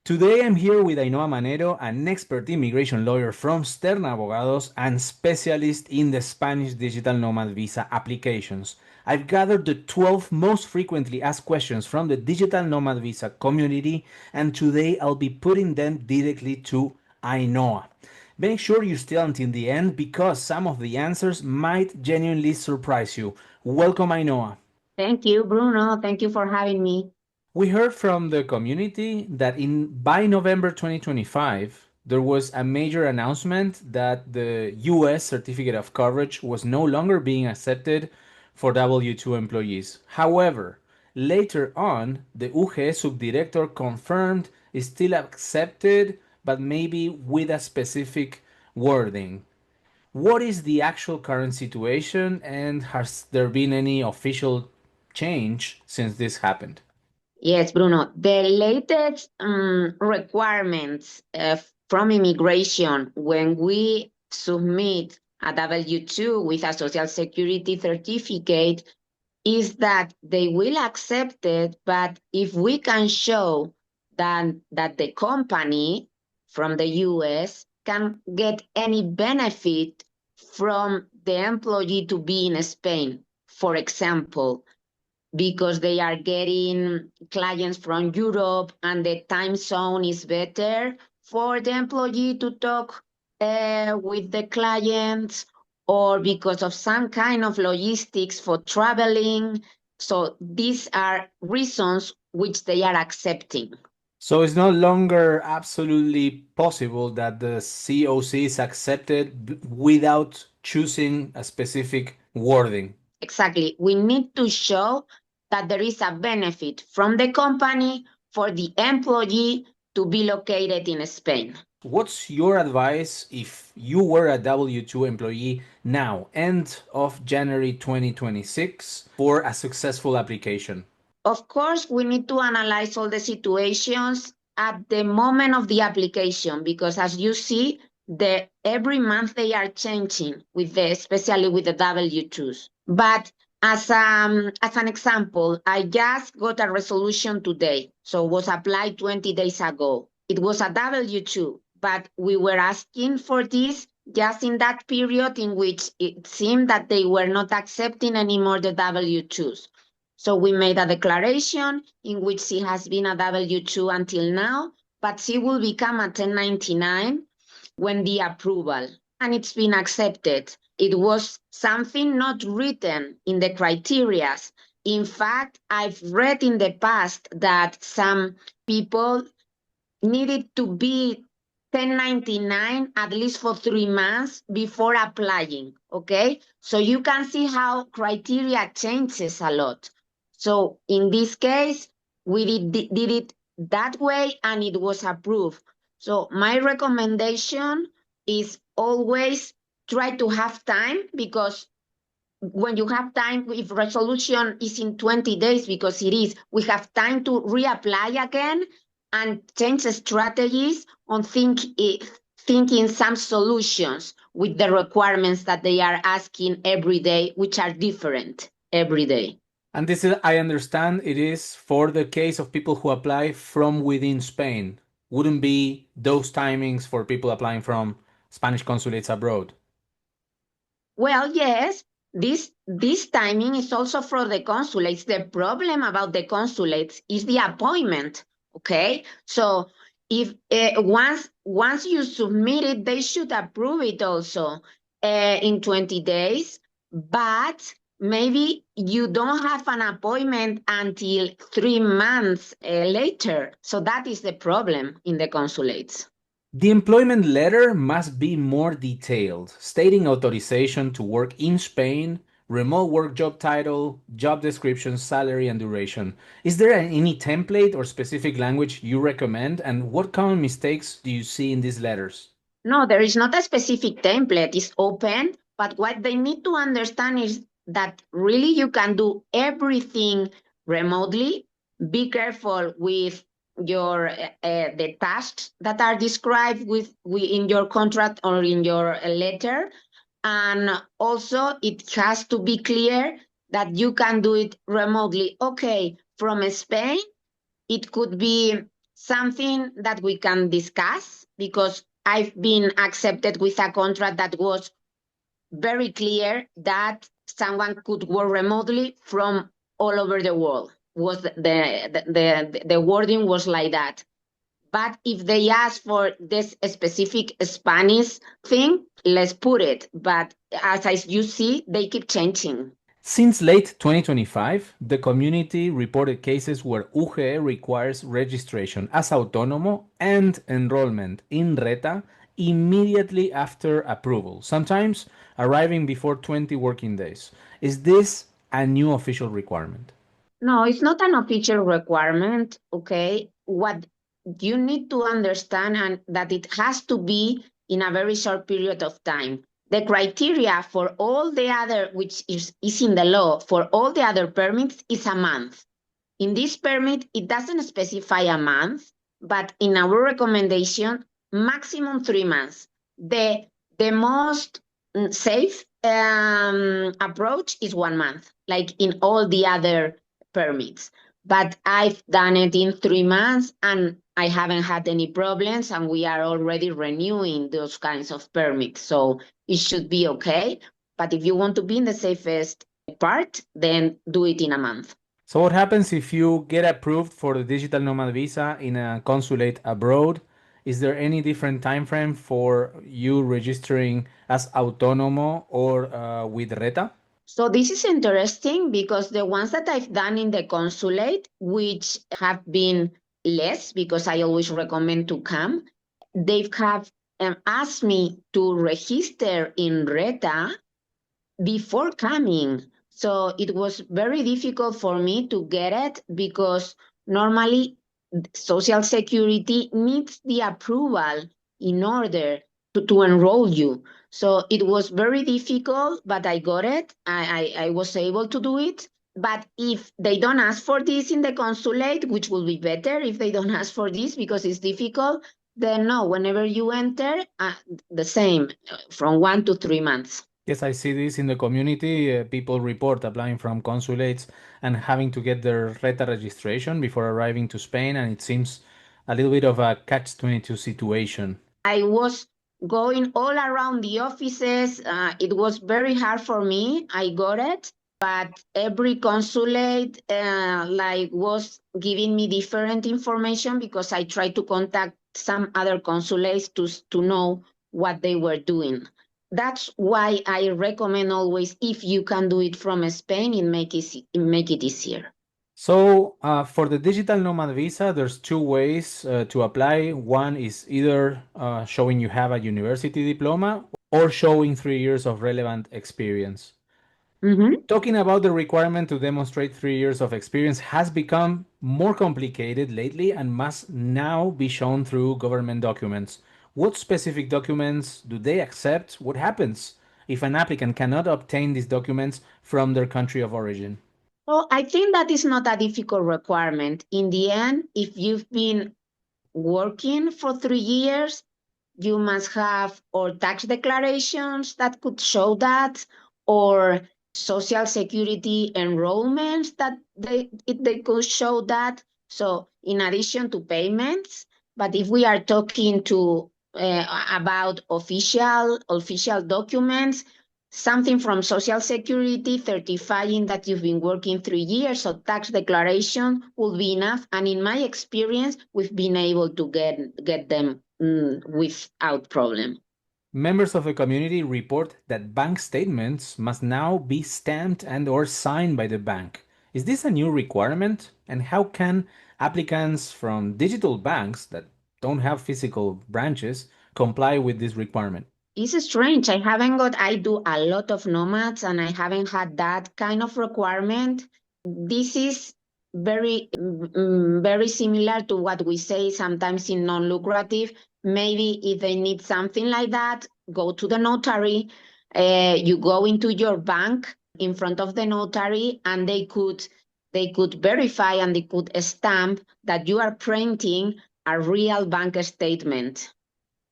Today I'm here with Ainhoa Manero, an expert immigration lawyer from Sterna Abogados and specialist in the Spanish Digital Nomad Visa applications. I've gathered the 12 most frequently asked questions from the Digital Nomad Visa community, and today I'll be putting them directly to Ainhoa. Make sure you stay until the end because some of the answers might genuinely surprise you. Welcome, Ainhoa. Thank you, Bruno. Thank you for having me. We heard from the community that by November 2025, there was a major announcement that the US certificate of coverage was no longer being accepted for W2 employees. However, later on, the UGE subdirector confirmed it's still accepted, but maybe with a specific wording. What is the actual current situation, and has there been any official change since this happened? Yes, Bruno. The latest requirements from immigration when we submit a W-2 with a Social Security certificate is that they will accept it, but if we can show that the company from the US can get any benefit from the employee to be in Spain, for example, because they are getting clients from Europe and the time zone is better for the employee to talk with the clients, or because of some kind of logistics for traveling. So these are reasons which they are accepting. So it's no longer absolutely possible that the COC is accepted without choosing a specific wording. Exactly. We need to show that there is a benefit from the company for the employee to be located in Spain. What's your advice if you were a W2 employee now, end of January 2026, for a successful application? Of course, we need to analyze all the situations at the moment of the application, because as you see, every month they are changing especially with the W-2s. But as an example, I just got a resolution today, so was applied 20 days ago. It was a W-2, but we were asking for this just in that period in which it seemed that they were not accepting anymore the W-2s. So we made a declaration in which she has been a W-2 until now, but she will become a 1099 when the approval, and it's been accepted. It was something not written in the criteria. In fact, I've read in the past that some people needed to be 1099 at least for 3 months before applying, okay? So you can see how criteria changes a lot. So in this case, we did it that way and it was approved. So my recommendation is always try to have time, because when you have time, if resolution is in 20 days, because it is, we have time to reapply again and change the strategies on thinking some solutions with the requirements that they are asking every day, which are different every day. And this is, I understand, it is for the case of people who apply from within Spain. Wouldn't be those timings for people applying from Spanish consulates abroad. Well, yes, this timing is also for the consulates. The problem about the consulates is the appointment. Okay, so if once you submit it, they should approve it also in 20 days. But maybe you don't have an appointment until 3 months later. So that is the problem in the consulates. The employment letter must be more detailed, stating authorization to work in Spain, remote work job title, job description, salary, and duration. Is there any template or specific language you recommend, and what common mistakes do you see in these letters? No, there is not a specific template. It's open, but what they need to understand is that really you can do everything remotely. Be careful with your the tasks that are described in your contract or in your letter, and also it has to be clear that you can do it remotely. Okay, from Spain, it could be something that we can discuss because I've been accepted with a contract that was very clear that someone could work remotely from all over the world. Was the wording was like that. But if they ask for this specific Spanish thing, let's put it. But you see, they keep changing. Since late 2025, the community reported cases where UGE requires registration as Autónomo and enrollment in RETA immediately after approval, sometimes arriving before 20 working days. Is this a new official requirement? No, it's not an official requirement, okay? What you need to understand and that it has to be in a very short period of time. The criteria for all the other, which is in the law, for all the other permits is a month. In this permit, it doesn't specify a month, but in our recommendation, maximum 3 months. The most safe approach is 1 month, like in all the other permits. But I've done it in 3 months and I haven't had any problems, and we are already renewing those kinds of permits. So it should be okay. But if you want to be in the safest part, then do it in a month. So, what happens if you get approved for the digital nomad visa in a consulate abroad? Is there any different time frame for you registering as Autónomo or with RETA? So this is interesting because the ones that I've done in the consulate, which have been less because I always recommend to come, they have asked me to register in RETA before coming. So it was very difficult for me to get it because normally Social Security needs the approval in order to enroll you. So it was very difficult, but I got it. I was able to do it. But if they don't ask for this in the consulate, which will be better if they don't ask for this because it's difficult, then no, whenever you enter, the same, from 1 to 3 months. Yes, I see this in the community. People report applying from consulates and having to get their RETA registration before arriving to Spain, and it seems a little bit of a catch-22 situation. I was going all around the offices. It was very hard for me. I got it, but every consulate was giving me different information because I tried to contact some other consulates to know what they were doing. That's why I recommend always, if you can do it from Spain, make it easier. So, for the digital nomad visa, there's two ways to apply. One is either showing you have a university diploma or showing 3 years of relevant experience. Mm-hmm. Talking about the requirement to demonstrate 3 years of experience has become more complicated lately and must now be shown through government documents. What specific documents do they accept? What happens if an applicant cannot obtain these documents from their country of origin? Well, I think that is not a difficult requirement. In the end, if you've been working for 3 years, you must have or tax declarations that could show that, or social security enrollments that they could show that. So in addition to payments, but if we are talking to about official documents, something from social security certifying that you've been working 3 years, so tax declaration will be enough. And in my experience, we've been able to get them without problem. Members of the community report that bank statements must now be stamped and or signed by the bank. Is this a new requirement? And how can applicants from digital banks that don't have physical branches comply with this requirement? It's strange. I do a lot of nomads and I haven't had that kind of requirement. This is very similar to what we say sometimes in non-lucrative. Maybe if they need something like that, go to the notary. You go into your bank in front of the notary, and they could verify and they could stamp that you are printing a real bank statement.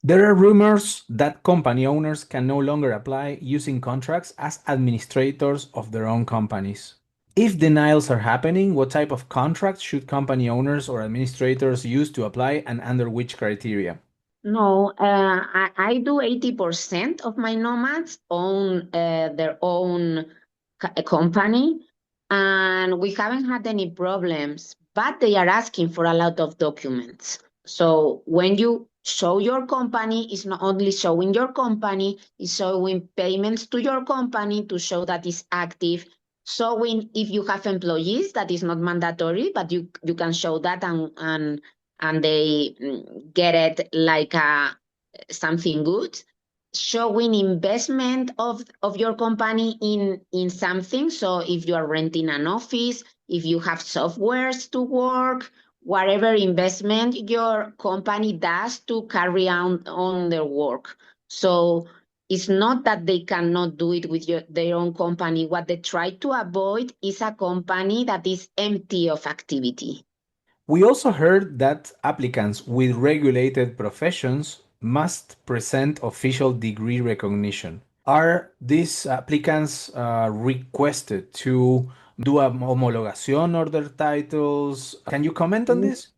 There are rumors that company owners can no longer apply using contracts as administrators of their own companies. If denials are happening, what type of contracts should company owners or administrators use to apply and under which criteria? No, I do 80% of my nomads own their own company, and we haven't had any problems, but they are asking for a lot of documents. So when you show your company, it's not only showing your company, it's showing payments to your company to show that it's active. Showing if you have employees, that is not mandatory, but you can show that and they get it like something good. Showing investment of your company in something. So if you are renting an office, if you have softwares to work, whatever investment your company does to carry on their work. So it's not that they cannot do it with their own company. What they try to avoid is a company that is empty of activity. We also heard that applicants with regulated professions must present official degree recognition. Are these applicants requested to do a homologación or their titles? Can you comment on this?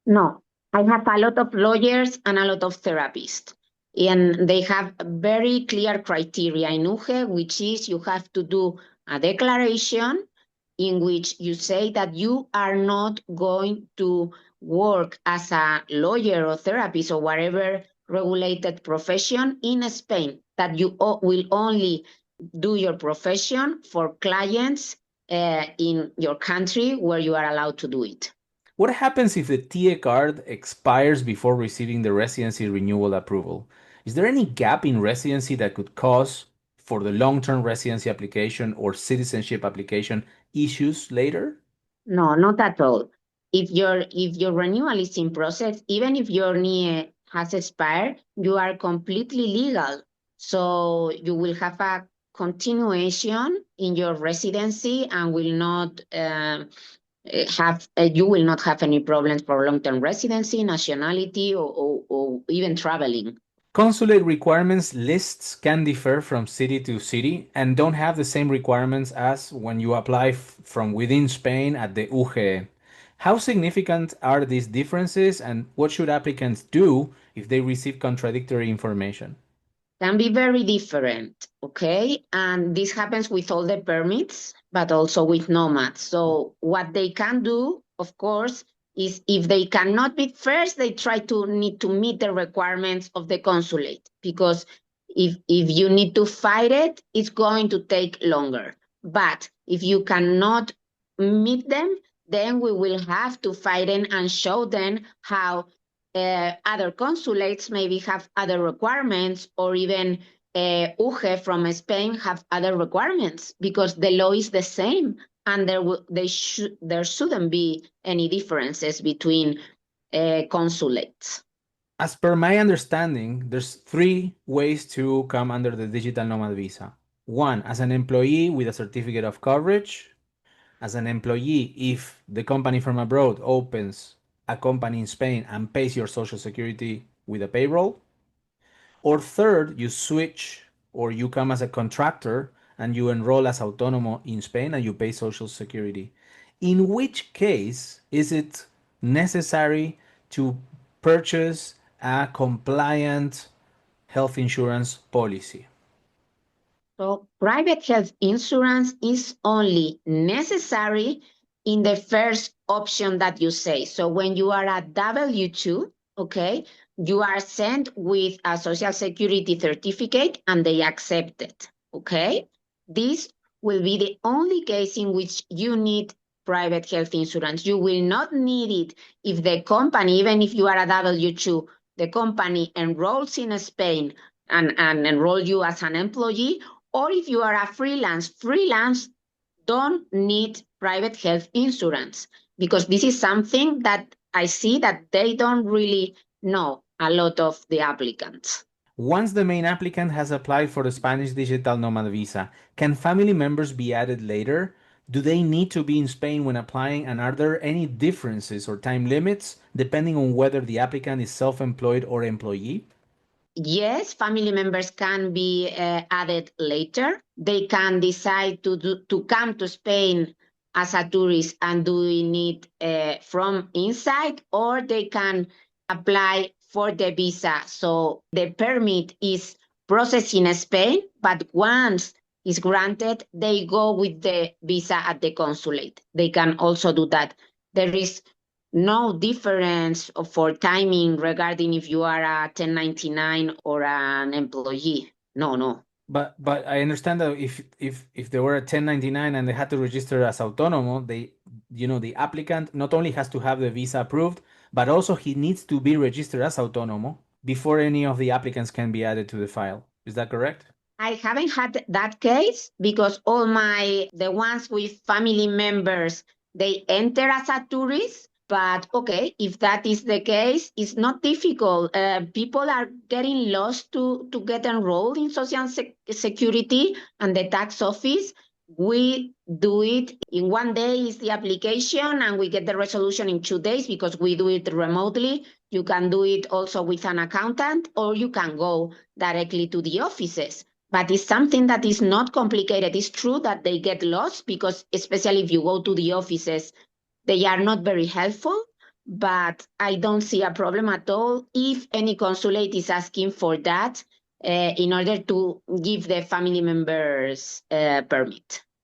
No, I have a lot of lawyers and a lot of therapists, and they have very clear criteria in UGE, which is you have to do a declaration in which you say that you are not going to work as a lawyer or therapist or whatever regulated profession in Spain, that you will only do your profession for clients in your country where you are allowed to do it. What happens if the TIE card expires before receiving the residency renewal approval? Is there any gap in residency that could cause for the long-term residency application or citizenship application issues later? No, not at all. If your renewal is in process, even if your NIE has expired, you are completely legal. So you will have a continuation in your residency and will not have you will not have any problems for long-term residency, nationality, or even traveling. Consulate requirements lists can differ from city to city and don't have the same requirements as when you apply from within Spain at the UGE. How significant are these differences and what should applicants do if they receive contradictory information? Can be very different, okay? And this happens with all the permits, but also with nomads. So what they can do, of course, is if they cannot be first, they try to need to meet the requirements of the consulate, because if you need to fight it, it's going to take longer. But if you cannot meet them, then we will have to fight them and show them how other consulates maybe have other requirements, or even UGE from Spain have other requirements, because the law is the same and there shouldn't be any differences between consulates. As per my understanding, there's three ways to come under the digital nomad visa. One, as an employee with a certificate of coverage. As an employee, if the company from abroad opens a company in Spain and pays your social security with a payroll. Or third, you switch or you come as a contractor and you enroll as Autónomo in Spain and you pay social security. In which case is it necessary to purchase a compliant health insurance policy? So private health insurance is only necessary in the first option that you say. So when you are at W2, okay, you are sent with a social security certificate and they accept it, okay? This will be the only case in which you need private health insurance. You will not need it if the company, even if you are a W2, the company enrolls in Spain and enroll you as an employee, or if you are a freelance don't need private health insurance, because this is something that I see that they don't really know, a lot of the applicants. Once the main applicant has applied for the Spanish Digital Nomad Visa, can family members be added later? Do they need to be in Spain when applying, and are there any differences or time limits depending on whether the applicant is self employed or employee? Yes, family members can be added later. They can decide to come to Spain as a tourist and doing it from inside, or they can apply for the visa. So the permit is processed in Spain, but once it's granted, they go with the visa at the consulate. They can also do that. There is no difference for timing regarding if you are a 1099 or an employee. No. But I understand that if they were a 1099 and they had to register as Autónomo, the applicant not only has to have the visa approved, but also he needs to be registered as Autónomo before any of the applicants can be added to the file. Is that correct? I haven't had that case because the ones with family members, they enter as a tourist. But okay, if that is the case, it's not difficult. People are getting lost to get enrolled in Social Security and the tax office. We do it in one day is the application and we get the resolution in 2 days because we do it remotely. You can do it also with an accountant or you can go directly to the offices. But it's something that is not complicated. It's true that they get lost because especially if you go to the offices, they are not very helpful, but I don't see a problem at all if any consulate is asking for that in order to give the family members permit.